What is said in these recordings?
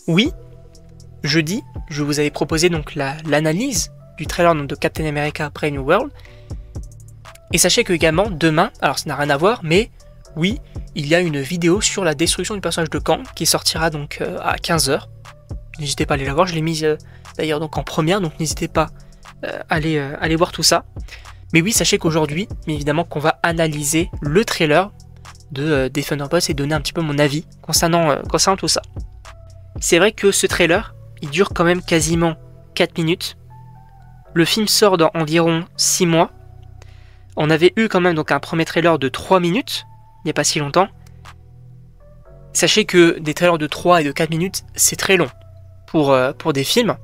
oui, jeudi, je vous avais proposé donc l'analyse du trailer donc, de Captain America Brave New World. Et sachez que également demain, alors ça n'a rien à voir, mais oui, il y a une vidéo sur la destruction du personnage de Kang qui sortira donc à 15 h. N'hésitez pas à aller la voir, je l'ai mise d'ailleurs donc en première, donc n'hésitez pas à aller voir tout ça. Mais oui, sachez qu'aujourd'hui, évidemment qu'on va analyser le trailer des Thunderbolts et donner un petit peu mon avis concernant tout ça. C'est vrai que ce trailer, il dure quand même quasiment 4 minutes. Le film sort dans environ 6 mois. On avait eu quand même donc un premier trailer de 3 minutes, il n'y a pas si longtemps. Sachez que des trailers de 3 et de 4 minutes, c'est très long pour des films.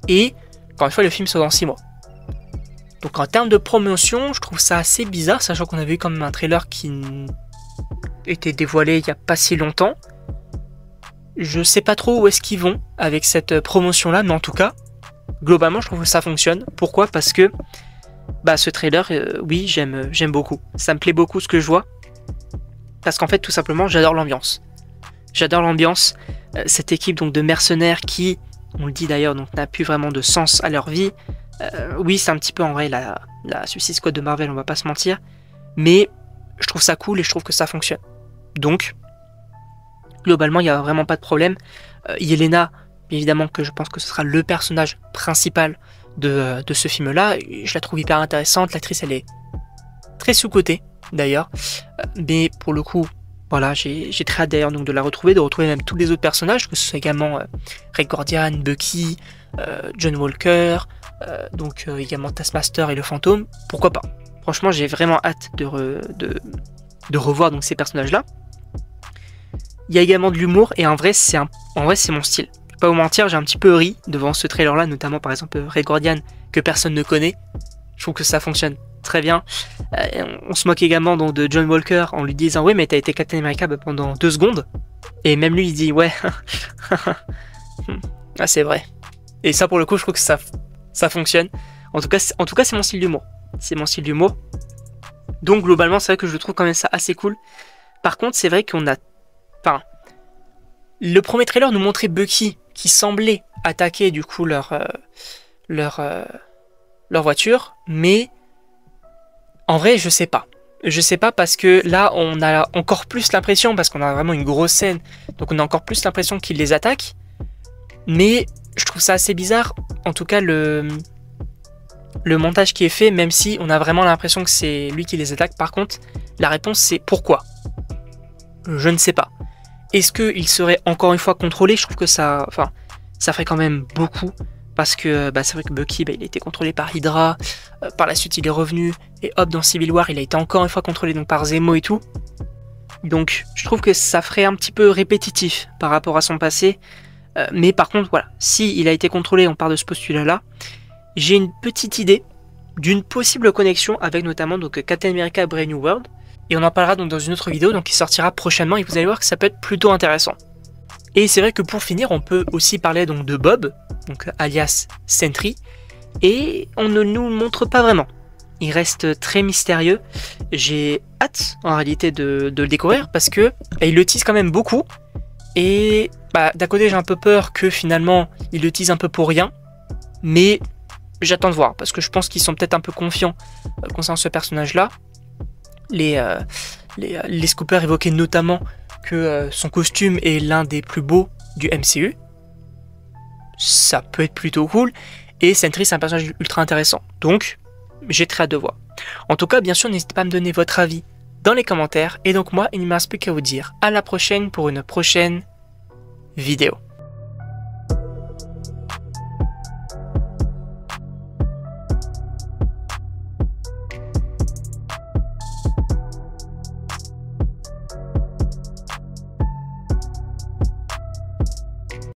Et, encore une fois, le film sort dans 6 mois. Donc en termes de promotion, je trouve ça assez bizarre, sachant qu'on avait eu quand même un trailer qui était dévoilé il n'y a pas si longtemps. Je sais pas trop où est-ce qu'ils vont avec cette promotion-là, mais en tout cas, globalement, je trouve que ça fonctionne. Pourquoi ? Parce que ce trailer, oui, j'aime beaucoup. Ça me plaît beaucoup ce que je vois. Parce qu'en fait, tout simplement, j'adore l'ambiance. J'adore l'ambiance. Cette équipe donc de mercenaires qui, on le dit d'ailleurs, donc n'a plus vraiment de sens à leur vie. Oui, c'est un petit peu en vrai la Suicide Squad de Marvel, on va pas se mentir. Mais je trouve ça cool et je trouve que ça fonctionne. Donc, globalement, il n'y a vraiment pas de problème. Yelena, évidemment que je pense que ce sera le personnage principal de ce film-là. Je la trouve hyper intéressante. L'actrice, elle est très sous-cotée, d'ailleurs. Mais pour le coup, voilà, j'ai très hâte d'ailleurs donc de la retrouver, de retrouver même tous les autres personnages, que ce soit également Red Guardian, Bucky, John Walker, donc également Taskmaster et le Fantôme. Pourquoi pas ? Franchement, j'ai vraiment hâte de revoir donc ces personnages-là. Il y a également de l'humour et en vrai, c'est mon style. Je vais pas vous mentir, j'ai un petit peu ri devant ce trailer-là, notamment par exemple Red Guardian que personne ne connaît. Je trouve que ça fonctionne très bien. On se moque également donc, de John Walker en lui disant oui mais t'as été Captain America pendant 2 secondes. Et même lui il dit ouais. Ah c'est vrai. Et ça pour le coup je trouve que ça fonctionne. En tout cas c'est mon style d'humour. C'est mon style d'humour. Donc globalement c'est vrai que je trouve quand même ça assez cool. Par contre c'est vrai qu'on a... Enfin... Le premier trailer nous montrait Bucky qui semblait attaquer du coup leur voiture. Mais... En vrai, je sais pas. Je sais pas parce que là, on a encore plus l'impression, parce qu'on a vraiment une grosse scène, donc on a encore plus l'impression qu'il les attaque. Mais je trouve ça assez bizarre, en tout cas le montage qui est fait, même si on a vraiment l'impression que c'est lui qui les attaque. Par contre, la réponse c'est pourquoi ? Je ne sais pas. Est-ce qu'il serait encore une fois contrôlé ? Je trouve que ça ferait quand même beaucoup. Parce que c'est vrai que Bucky, il a été contrôlé par Hydra, par la suite il est revenu, et hop, dans Civil War, il a été encore une fois contrôlé donc, par Zemo et tout. Donc je trouve que ça ferait un petit peu répétitif par rapport à son passé. Mais par contre, voilà, si il a été contrôlé, on part de ce postulat-là, j'ai une petite idée d'une possible connexion avec notamment donc, Captain America Brave New World. Et on en parlera donc dans une autre vidéo donc, qui sortira prochainement, et vous allez voir que ça peut être plutôt intéressant. Et c'est vrai que pour finir, on peut aussi parler donc de Bob, donc alias Sentry, et on ne nous le montre pas vraiment. Il reste très mystérieux. J'ai hâte en réalité de le découvrir parce que il le tease quand même beaucoup. Et d'un côté j'ai un peu peur que finalement il le tease un peu pour rien, mais j'attends de voir parce que je pense qu'ils sont peut-être un peu confiants concernant ce personnage-là. Les scoopers évoquaient notamment que son costume est l'un des plus beaux du MCU. Ça peut être plutôt cool. Et Sentry, c'est un personnage ultra intéressant. Donc, j'ai très hâte de voir. En tout cas, bien sûr, n'hésitez pas à me donner votre avis dans les commentaires. Et donc moi, il ne me reste plus qu'à vous dire à la prochaine pour une prochaine vidéo.